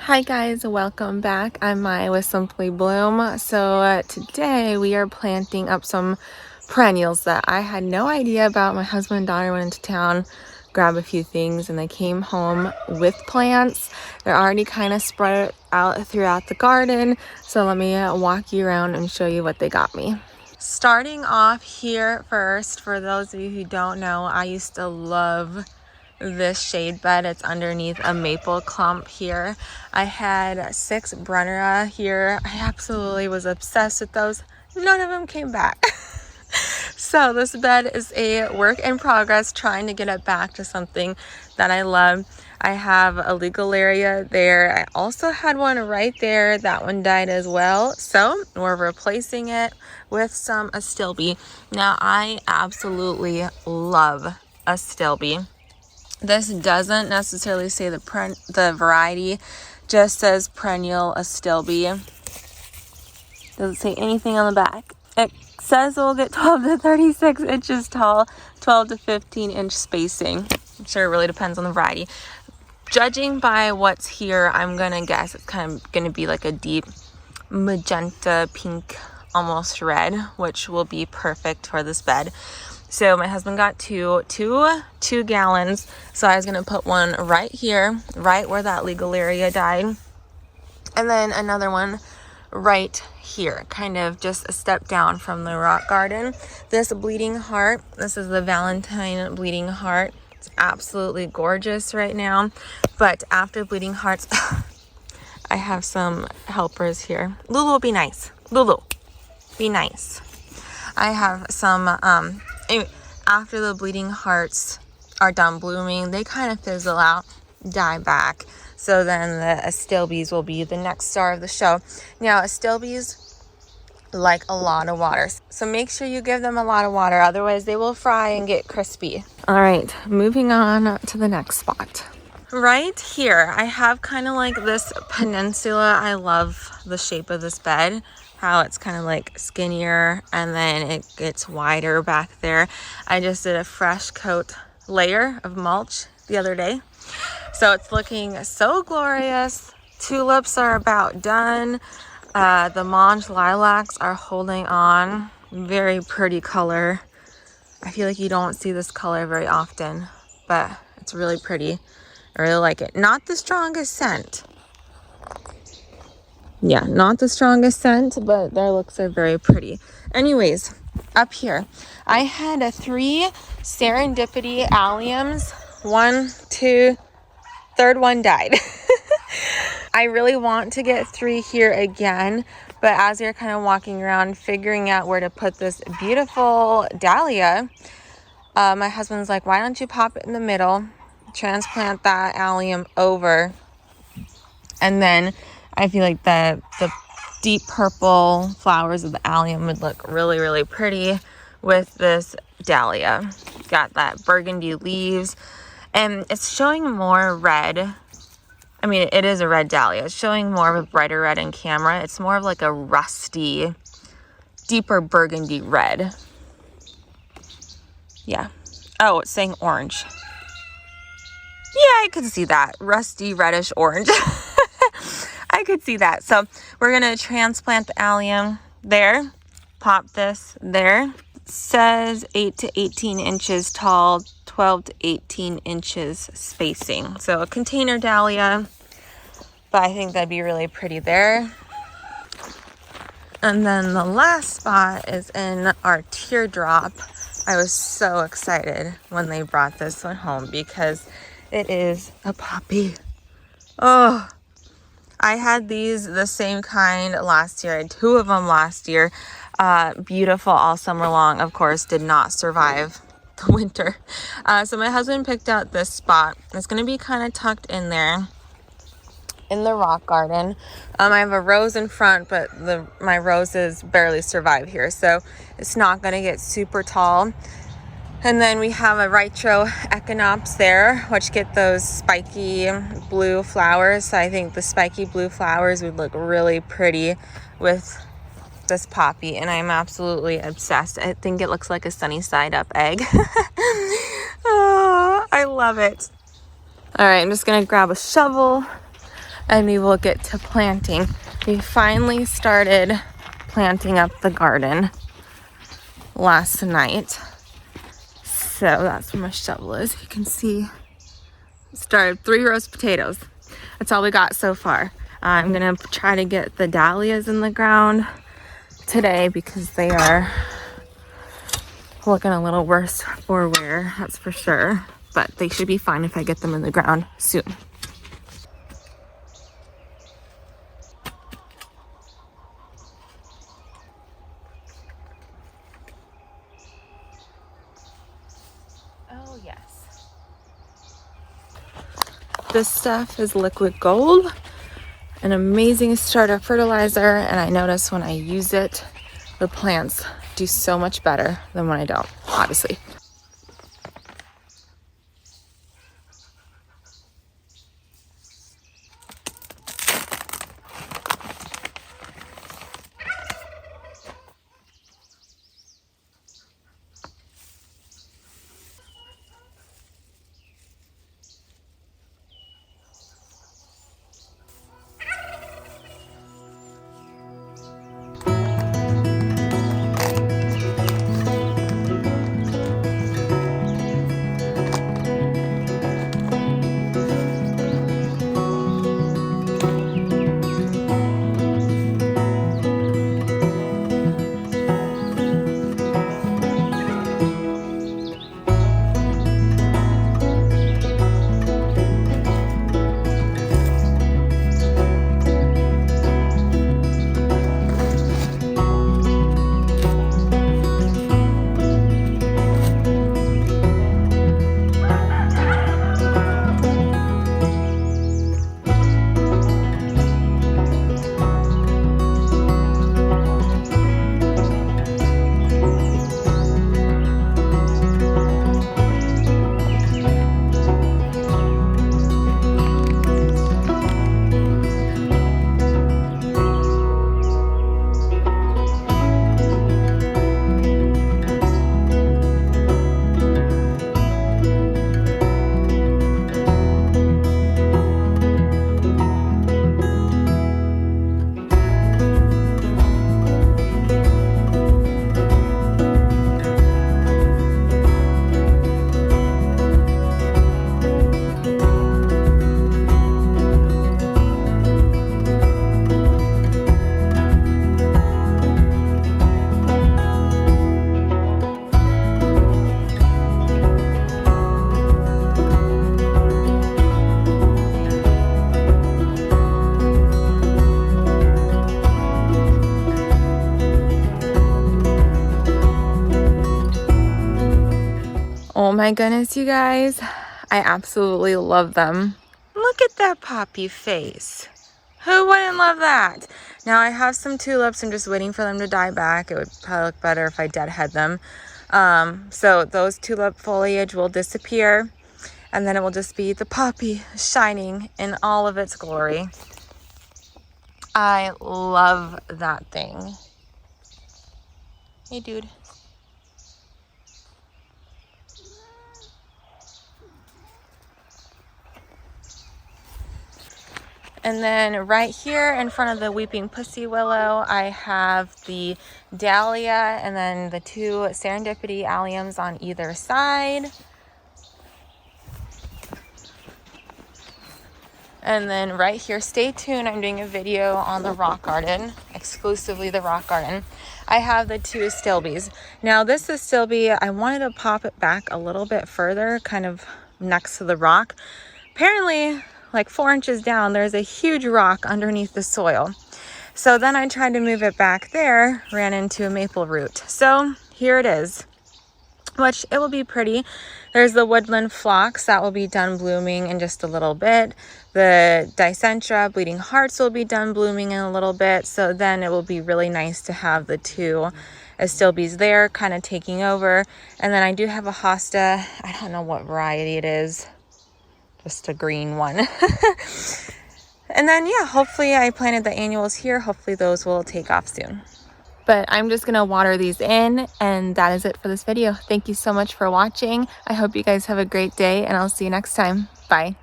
Hi guys, welcome back. I'm Maya with Simply Bloom. So today we are planting up some perennials that I had no idea about. My husband and daughter went into town, grabbed a few things, and they came home with plants. They're already kind of spread out throughout the garden. So let me walk you around and show you what they got me. Starting off here first, for those of you who don't know, I used to love this shade bed. It's underneath a maple clump here. I had 6 Brennera here. I absolutely was obsessed with those. None of them came back. So this bed is a work in progress, trying to get it back to something that I love. I have a legal area there. I also had one right there. That one died as well. So we're replacing it with some Astilbe. Now I absolutely love Astilbe. This doesn't necessarily say the variety, just says perennial Astilbe. Doesn't say anything on the back. It says we'll get 12 to 36 inches tall, 12 to 15 inch spacing. I'm sure it really depends on the variety. Judging by what's here, I'm gonna guess it's kind of gonna be like a deep magenta pink, almost red, which will be perfect for this bed. So my husband got two gallons. So I was gonna put one right here, right where that legal area died. And then another one right here, kind of just a step down from the rock garden. This bleeding heart, this is the Valentine bleeding heart. It's absolutely gorgeous right now. But after bleeding hearts, I have some helpers here. Lulu, be nice. Lulu, be nice. I have some, after the bleeding hearts are done blooming, they kind of fizzle out, die back. So then the Astilbes will be the next star of the show. Now, Astilbes like a lot of water, so make sure you give them a lot of water, otherwise they will fry and get crispy. All right, moving on to the next spot. Right here, I have kind of like this peninsula. I love the shape of this bed, how it's kind of like skinnier and then it gets wider back there. I just did a fresh coat layer of mulch the other day. So it's looking so glorious. Tulips are about done. The mange lilacs are holding on. Very pretty color. I feel like you don't see this color very often, but it's really pretty. I really like it. Not the strongest scent. Yeah, not the strongest scent, but their looks are very pretty. Anyways, up here, I had 3 serendipity alliums. 1, 2, third one died. I really want to get 3 here again, but as you're kind of walking around figuring out where to put this beautiful dahlia, my husband's like, why don't you pop it in the middle, transplant that allium over, and then I feel like the deep purple flowers of the allium would look really, really pretty with this dahlia. Got that burgundy leaves, and it's showing more red. I mean, it is a red dahlia. It's showing more of a brighter red in camera. It's more of like a rusty, deeper burgundy red. Yeah. Oh, it's saying orange. Yeah, I could see that. Rusty, reddish orange. I could see that. So we're going to transplant the allium there. Pop this there. It says 8 to 18 inches tall, 12 to 18 inches spacing. So a container dahlia. But I think that'd be really pretty there. And then the last spot is in our teardrop. I was so excited when they brought this one home because it is a poppy. Oh, I had these the same kind last year. I had 2 of them last year. Beautiful all summer long. Of course, did not survive the winter. So my husband picked out this spot. It's going to be kind of tucked in there in the rock garden. I have a rose in front, but my roses barely survive here, so it's not going to get super tall. And then we have a Ritro Echinops there, which get those spiky blue flowers. So I think the spiky blue flowers would look really pretty with this poppy, and I'm absolutely obsessed. I think it looks like a sunny side up egg. Oh, I love it. All right, I'm just gonna grab a shovel and we will get to planting. We finally started planting up the garden last night. So that's where my shovel is. You can see started 3 rows of potatoes. That's all we got so far. I'm gonna try to get the dahlias in the ground today because they are looking a little worse for wear, that's for sure. But they should be fine if I get them in the ground soon. Oh yes. This stuff is liquid gold, an amazing starter fertilizer, and I notice when I use it, the plants do so much better than when I don't, obviously. Oh my goodness, you guys. I absolutely love them. Look at that poppy face. Who wouldn't love that? Now I have some tulips. I'm just waiting for them to die back. It would probably look better if I deadhead them. So those tulip foliage will disappear, and then it will just be the poppy shining in all of its glory. I love that thing. Hey, dude. And then right here in front of the weeping pussy willow, I have the dahlia and then the 2 serendipity alliums on either side. And then right here, stay tuned, I'm doing a video on the rock garden, exclusively the rock garden. I have the 2 Astilbes. Now this Astilbe, I wanted to pop it back a little bit further, kind of next to the rock. Apparently, like 4 inches down, there's a huge rock underneath the soil. So then I tried to move it back there, ran into a maple root. So here it is, which it will be pretty. There's the woodland phlox that will be done blooming in just a little bit. The dicentra, bleeding hearts, will be done blooming in a little bit. So then it will be really nice to have the 2 Astilbes there kind of taking over. And then I do have a hosta. I don't know what variety it is. Just a green one. And then, yeah, hopefully I planted the annuals here. Hopefully those will take off soon. But I'm just gonna water these in, and that is it for this video. Thank you so much for watching. I hope you guys have a great day, and I'll see you next time. Bye.